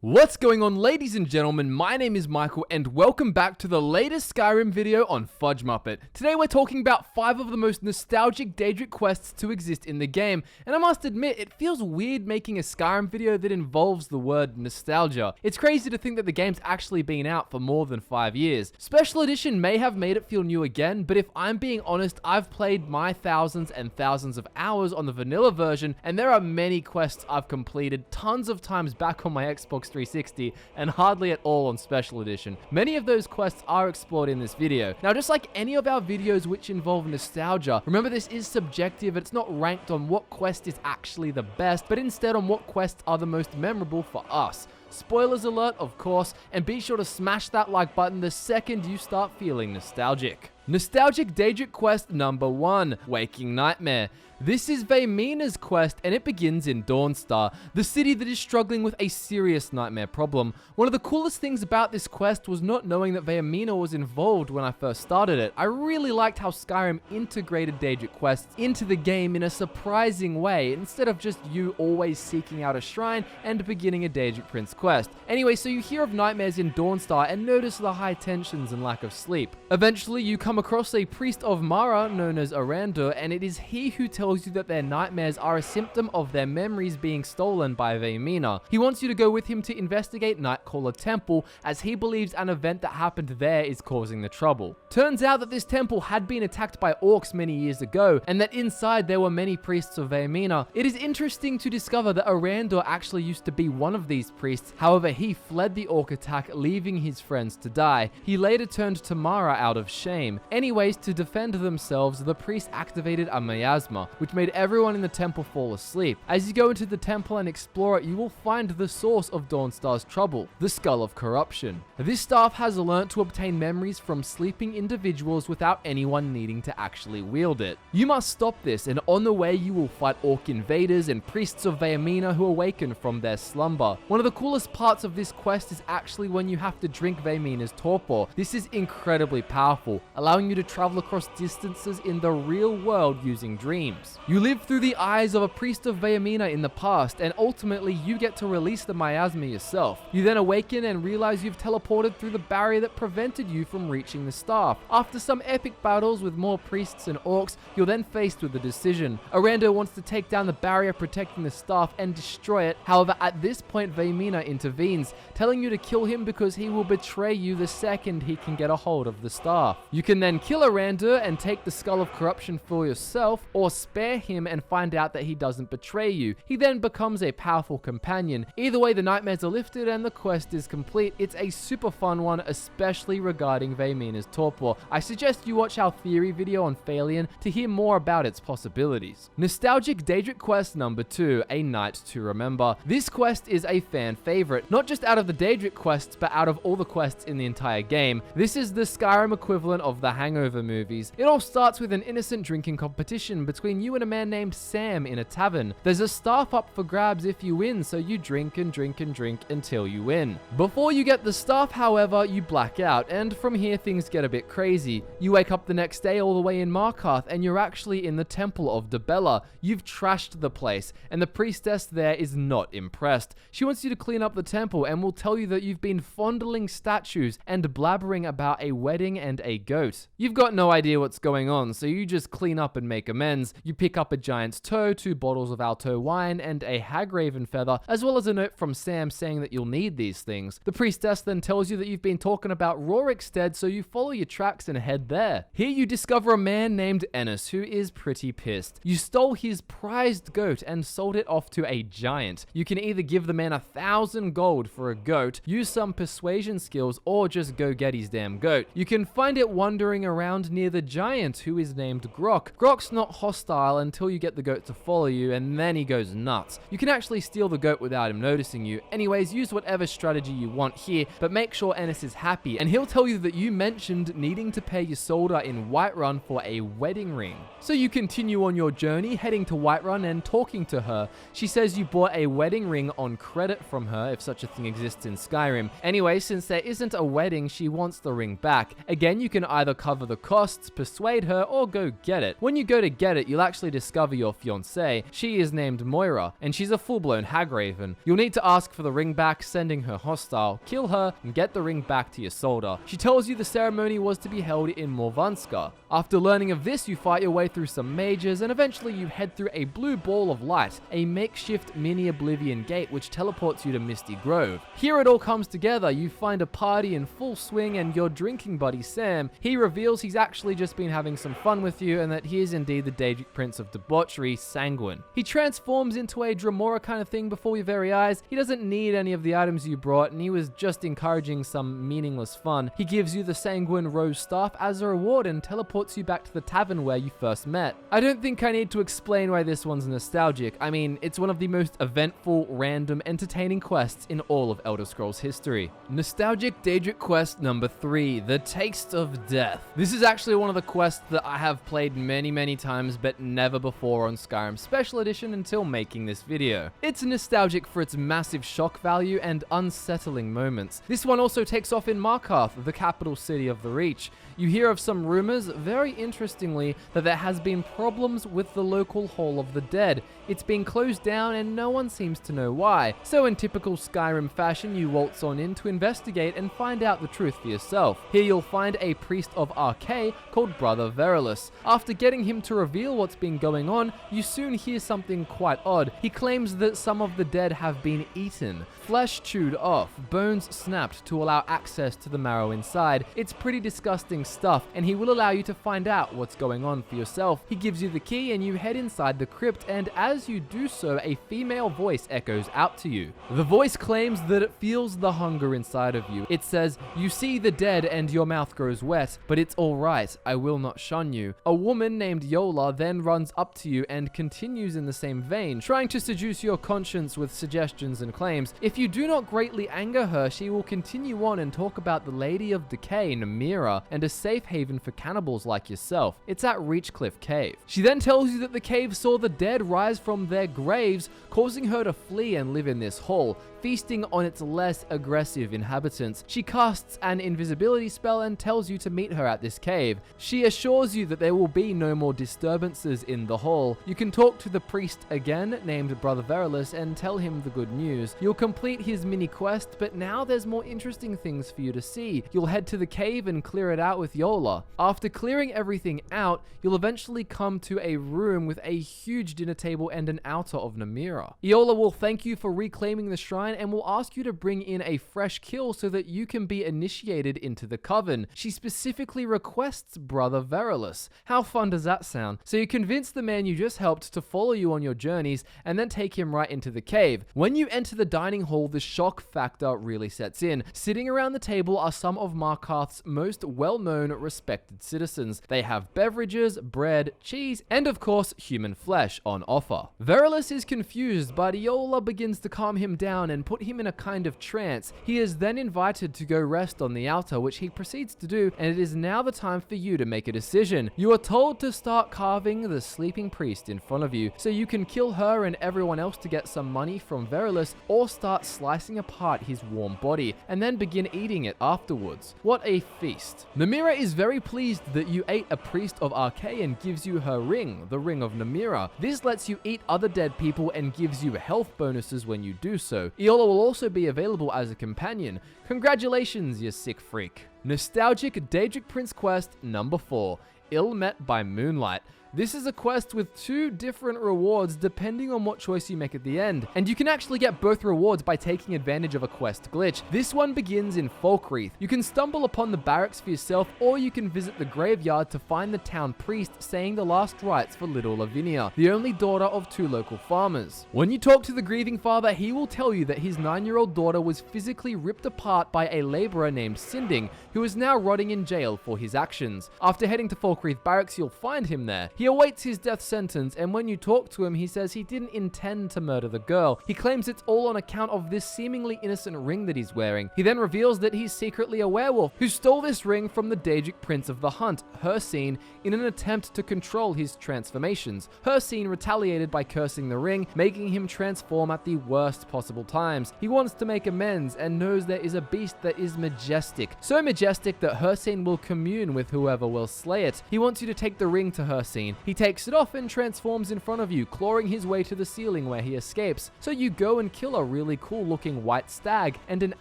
What's going on, ladies and gentlemen? My name is Michael and welcome back to the latest Skyrim video on FudgeMuppet. Today we're talking about 5 of the most nostalgic Daedric quests to exist in the game, and I must admit, it feels weird making a Skyrim video that involves the word nostalgia. It's crazy to think that the game's actually been out for more than 5 years. Special Edition may have made it feel new again, but if I'm being honest, I've played my thousands and thousands of hours on the vanilla version, and there are many quests I've completed tons of times back on my Xbox 360 and hardly at all on Special Edition. Many of those quests are explored in this video. Now, just like any of our videos which involve nostalgia, remember this is subjective. It's not ranked on what quest is actually the best, but instead on what quests are the most memorable for us. Spoilers alert, of course, and be sure to smash that like button the second you start feeling nostalgic. Nostalgic Daedric Quest number 1, Waking Nightmare. This is Vaymina's quest, and it begins in Dawnstar, the city that is struggling with a serious nightmare problem. One of the coolest things about this quest was not knowing that Vaymina was involved when I first started it. I really liked how Skyrim integrated Daedric quests into the game in a surprising way, instead of just you always seeking out a shrine and beginning a Daedric Prince quest. Anyway, so you hear of nightmares in Dawnstar and notice the high tensions and lack of sleep. Eventually, you come across a priest of Mara known as Arandur, and it is he who tells you that their nightmares are a symptom of their memories being stolen by Vaymina. He wants you to go with him to investigate Nightcaller Temple, as he believes an event that happened there is causing the trouble. Turns out that this temple had been attacked by orcs many years ago, and that inside there were many priests of Vaymina. It is interesting to discover that Arandur actually used to be one of these priests. However, he fled the orc attack, leaving his friends to die. He later turned to Mara out of shame. Anyways, to defend themselves, the priest activated a miasma, which made everyone in the temple fall asleep. As you go into the temple and explore it, you will find the source of Dawnstar's trouble, the Skull of Corruption. This staff has learnt to obtain memories from sleeping individuals without anyone needing to actually wield it. You must stop this, and on the way you will fight orc invaders and priests of Vaymina who awaken from their slumber. One of the coolest parts of this quest is actually when you have to drink Vaymina's torpor. This is incredibly powerful, allowing you to travel across distances in the real world using dreams. You live through the eyes of a priest of Vaymina in the past, and ultimately you get to release the miasma yourself. You then awaken and realize you've teleported through the barrier that prevented you from reaching the staff. After some epic battles with more priests and orcs, you're then faced with a decision. Arandur wants to take down the barrier protecting the staff and destroy it. However, at this point Vaymina intervenes, telling you to kill him because he will betray you the second he can get a hold of the staff. You can then kill Arandur and take the Skull of Corruption for yourself, or spare him and find out that he doesn't betray you. He then becomes a powerful companion. Either way, the nightmares are lifted and the quest is complete. It's a super fun one, especially regarding Vaymina's torpor. I suggest you watch our theory video on Phalion to hear more about its possibilities. Nostalgic Daedric Quest number 2, A Night to Remember. This quest is a fan favorite, not just out of the Daedric quests, but out of all the quests in the entire game. This is the Skyrim equivalent of the Hangover movies. It all starts with an innocent drinking competition between you and a man named Sam in a tavern. There's a staff up for grabs if you win, so you drink and drink and drink until you win. Before you get the staff, however, you black out, and from here things get a bit crazy. You wake up the next day all the way in Markarth, and you're actually in the Temple of Dibella. You've trashed the place, and the priestess there is not impressed. She wants you to clean up the temple and will tell you that you've been fondling statues and blabbering about a wedding and a goat. You've got no idea what's going on, so you just clean up and make amends. You pick up a giant's toe, 2 bottles of Alto wine, and a hagraven feather, as well as a note from Sam saying that you'll need these things. The priestess then tells you that you've been talking about Rorikstead, so you follow your tracks and head there. Here you discover a man named Ennis who is pretty pissed. You stole his prized goat and sold it off to a giant. You can either give the man 1,000 gold for a goat, use some persuasion skills, or just go get his damn goat. You can find it wandering around near the giant who is named Grok. Grok's not hostile until you get the goat to follow you, and then he goes nuts. You can actually steal the goat without him noticing you. Anyways, use whatever strategy you want here, but make sure Ennis is happy, and he'll tell you that you mentioned needing to pay your soldier in Whiterun for a wedding ring. So you continue on your journey, heading to Whiterun and talking to her. She says you bought a wedding ring on credit from her, if such a thing exists in Skyrim. Anyway, since there isn't a wedding, she wants the ring back. Again, you can either cover the costs, persuade her, or go get it. When you go to get it, you'll actually discover your fiancée. She is named Moira, and she's a full-blown hagraven. You'll need to ask for the ring back, sending her hostile, kill her, and get the ring back to Ysolda. She tells you the ceremony was to be held in Morvanska. After learning of this, you fight your way through some mages, and eventually you head through a blue ball of light, a makeshift mini Oblivion gate which teleports you to Misty Grove. Here it all comes together. You find a party in full swing, and your drinking buddy Sam, he reveals he's actually just been having some fun with you, and that he is indeed the Daedric Prince of Debauchery, Sanguine. He transforms into a Dremora kind of thing before your very eyes. He doesn't need any of the items you brought, and he was just encouraging some meaningless fun. He gives you the Sanguine Rose Staff as a reward and teleports you back to the tavern where you first met. I don't think I need to explain why this one's nostalgic. I mean, it's one of the most eventful, random, entertaining quests in all of Elder Scrolls history. Nostalgic Daedric Quest number 3, The Taste of Death. This is actually one of the quests that I have played many times, but never before on Skyrim Special Edition until making this video. It's nostalgic for its massive shock value and unsettling moments. This one also takes off in Markarth, the capital city of the Reach. You hear of some rumors, very interestingly, that there has been problems with the local Hall of the Dead. It's been closed down and no one seems to know why. So in typical Skyrim fashion, you waltz on in to investigate and find out the truth for yourself. Here you'll find a priest of Archay called Brother Verulus. After getting him to reveal what's been going on, you soon hear something quite odd. He claims that some of the dead have been eaten, flesh chewed off, bones snapped to allow access to the marrow inside. It's pretty disgusting stuff, and he will allow you to find out what's going on for yourself. He gives you the key and you head inside the crypt, and as you do so, a female voice echoes out to you. The voice claims that it feels the hunger inside of you. It says, "You see the dead and your mouth grows wet, but it's alright, I will not shun you." A woman named Yola then runs up to you and continues in the same vein, trying to seduce your conscience with suggestions and claims. If you do not greatly anger her, she will continue on and talk about the Lady of Decay, Namira, and a safe haven for cannibals like yourself. It's at Reachcliff Cave. She then tells you that the cave saw the dead rise from their graves, causing her to flee and live in this hall, feasting on its less aggressive inhabitants. She casts an invisibility spell and tells you to meet her at this cave. She assures you that there will be no more disturbances in the hall. You can talk to the priest again, named Brother Verulus, and tell him the good news. You'll complete his mini quest, but now there's more interesting things for you to see. You'll head to the cave and clear it out with Yola. After clearing everything out, you'll eventually come to a room with a huge dinner table and an altar of Namira. Yola will thank you for reclaiming the shrine and will ask you to bring in a fresh kill so that you can be initiated into the coven. She specifically requests Brother Verulus. How fun does that sound? So you convince the man you just helped to follow you on your journeys and then take him right into the cave. When you enter the dining hall, the shock factor really sets in. Sitting around the table are some of Markarth's most well-known, respected citizens. They have beverages, bread, cheese, and of course, human flesh on offer. Verulus is confused, but Yola begins to calm him down and put him in a kind of trance. He is then invited to go rest on the altar, which he proceeds to do, and it is now the time for you to make a decision. You are told to start carving the sleeping priest in front of you, so you can kill her and everyone else to get some money from Verulus, or start slicing apart his warm body, and then begin eating it afterwards. What a feast. Namira is very pleased that you ate a priest of Archay and gives you her ring, the Ring of Namira. This lets you eat other dead people and gives you health bonuses when you do so. Yola will also be available as a companion. Congratulations, you sick freak. Nostalgic Daedric Prince Quest number 4, Ill Met by Moonlight. This is a quest with 2 different rewards depending on what choice you make at the end, and you can actually get both rewards by taking advantage of a quest glitch. This one begins in Falkreath. You can stumble upon the barracks for yourself, or you can visit the graveyard to find the town priest saying the last rites for little Lavinia, the only daughter of 2 local farmers. When you talk to the grieving father, he will tell you that his 9-year-old daughter was physically ripped apart by a laborer named Sinding, who is now rotting in jail for his actions. After heading to Falkreath barracks, you'll find him there. He He awaits his death sentence, and when you talk to him, he says he didn't intend to murder the girl. He claims it's all on account of this seemingly innocent ring that he's wearing. He then reveals that he's secretly a werewolf who stole this ring from the Daedric Prince of the Hunt, Hircine, in an attempt to control his transformations. Hircine retaliated by cursing the ring, making him transform at the worst possible times. He wants to make amends and knows there is a beast that is majestic, so majestic that Hircine will commune with whoever will slay it. He wants you to take the ring to Hircine. He takes it off and transforms in front of you, clawing his way to the ceiling where he escapes. So you go and kill a really cool looking white stag, and an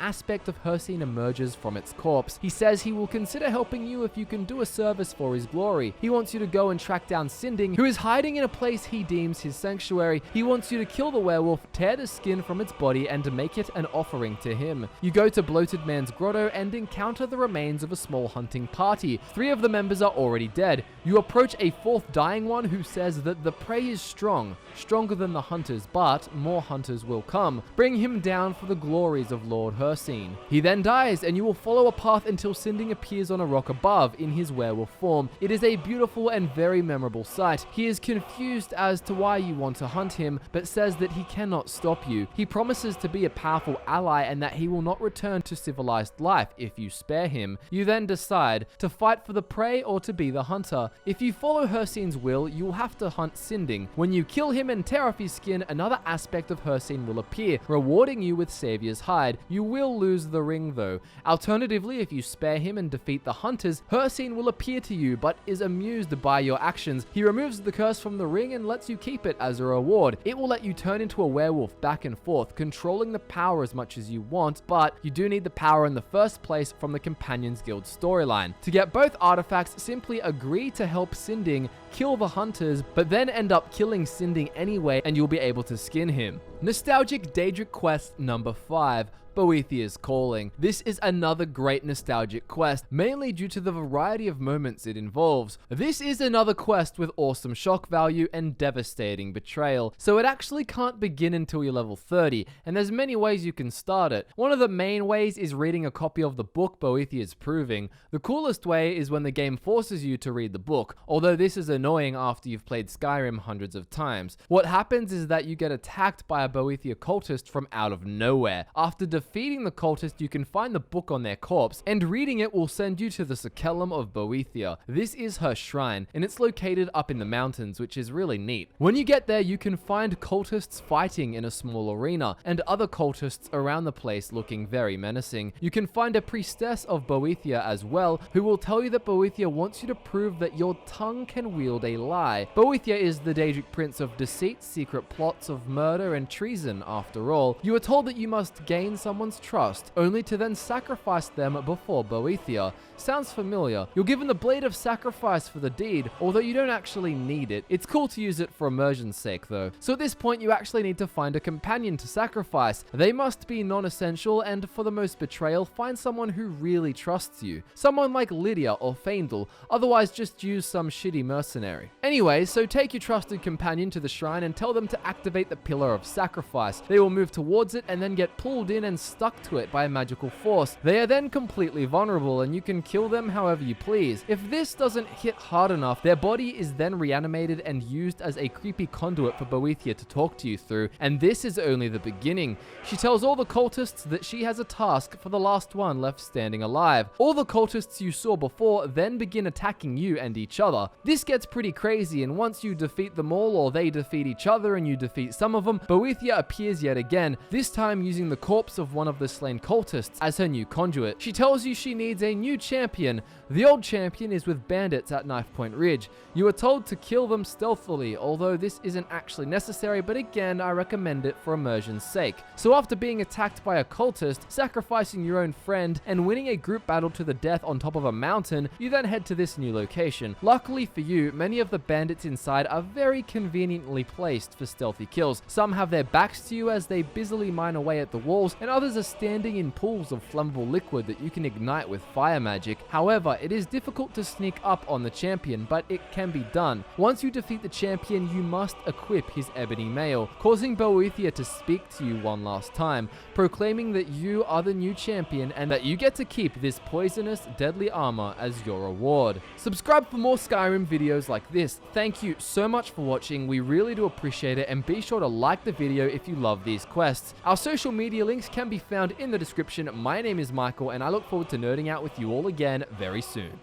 aspect of Hircine emerges from its corpse. He says he will consider helping you if you can do a service for his glory. He wants you to go and track down Sinding, who is hiding in a place he deems his sanctuary. He wants you to kill the werewolf, tear the skin from its body, and make it an offering to him. You go to Bloated Man's grotto and encounter the remains of a small hunting party. 3 of the members are already dead. You approach a 4th dying one who says that the prey is strong, stronger than the hunters, but more hunters will come. Bring him down for the glories of Lord Hircine. He then dies, and you will follow a path until Sinding appears on a rock above in his werewolf form. It is a beautiful and very memorable sight. He is confused as to why you want to hunt him, but says that he cannot stop you. He promises to be a powerful ally and that he will not return to civilized life if you spare him. You then decide to fight for the prey or to be the hunter. If you follow Hircine's will, you will have to hunt Sinding. When you kill him and tear off his skin, another aspect of Hircine will appear, rewarding you with Savior's hide. You will lose the ring though. Alternatively, if you spare him and defeat the hunters, Hircine will appear to you but is amused by your actions. He removes the curse from the ring and lets you keep it as a reward. It will let you turn into a werewolf back and forth, controlling the power as much as you want, but you do need the power in the first place from the Companions Guild storyline. To get both artifacts, simply agree to help Sinding kill the hunters, but then end up killing Sinding anyway and you'll be able to skin him. Nostalgic Daedric Quest number 5. Boethius Calling. This is another great nostalgic quest, mainly due to the variety of moments it involves. This is another quest with awesome shock value and devastating betrayal, so it actually can't begin until you're level 30, and there's many ways you can start it. One of the main ways is reading a copy of the book Boethius Proving. The coolest way is when the game forces you to read the book, although this is annoying after you've played Skyrim hundreds of times. What happens is that you get attacked by a Boethia cultist from out of nowhere. After defeating the cultist, you can find the book on their corpse, and reading it will send you to the Sakellum of Boethia. This is her shrine, and it's located up in the mountains, which is really neat. When you get there, you can find cultists fighting in a small arena, and other cultists around the place looking very menacing. You can find a priestess of Boethia as well, who will tell you that Boethia wants you to prove that your tongue can wield a lie. Boethia is the Daedric Prince of deceit, secret plots of murder, and treason after all. You are told that you must gain someone's trust, only to then sacrifice them before Boethia. Sounds familiar. You're given the Blade of Sacrifice for the deed, although you don't actually need it. It's cool to use it for immersion's sake though. So at this point you actually need to find a companion to sacrifice. They must be non-essential, and for the most betrayal, find someone who really trusts you. Someone like Lydia or Faendal, otherwise just use some shitty mercenary. Anyway, so take your trusted companion to the shrine and tell them to activate the Pillar of Sacrifice. They will move towards it and then get pulled in and stuck to it by a magical force. They are then completely vulnerable and you can kill them however you please. If this doesn't hit hard enough, their body is then reanimated and used as a creepy conduit for Boethia to talk to you through, and this is only the beginning. She tells all the cultists that she has a task for the last one left standing alive. All the cultists you saw before then begin attacking you and each other. This gets pretty crazy, and once you defeat them all, or they defeat each other and you defeat some of them, Boethia appears yet again, this time using the corpse of one of the slain cultists as her new conduit. She tells you she needs a new champion. The old champion is with bandits at Knife Point Ridge. You are told to kill them stealthily, although this isn't actually necessary, but again, I recommend it for immersion's sake. So after being attacked by a cultist, sacrificing your own friend, and winning a group battle to the death on top of a mountain, you then head to this new location. Luckily for you, many of the bandits inside are very conveniently placed for stealthy kills. Some have their backs to you as they busily mine away at the walls, and others others are standing in pools of flammable liquid that you can ignite with fire magic. However, it is difficult to sneak up on the champion, but it can be done. Once you defeat the champion, you must equip his ebony mail, causing Boethia to speak to you one last time, proclaiming that you are the new champion and that you get to keep this poisonous, deadly armor as your reward. Subscribe for more Skyrim videos like this. Thank you so much for watching, we really do appreciate it, and be sure to like the video if you love these quests. Our social media links can be found in the description. My name is Michael, and I look forward to nerding out with you all again very soon.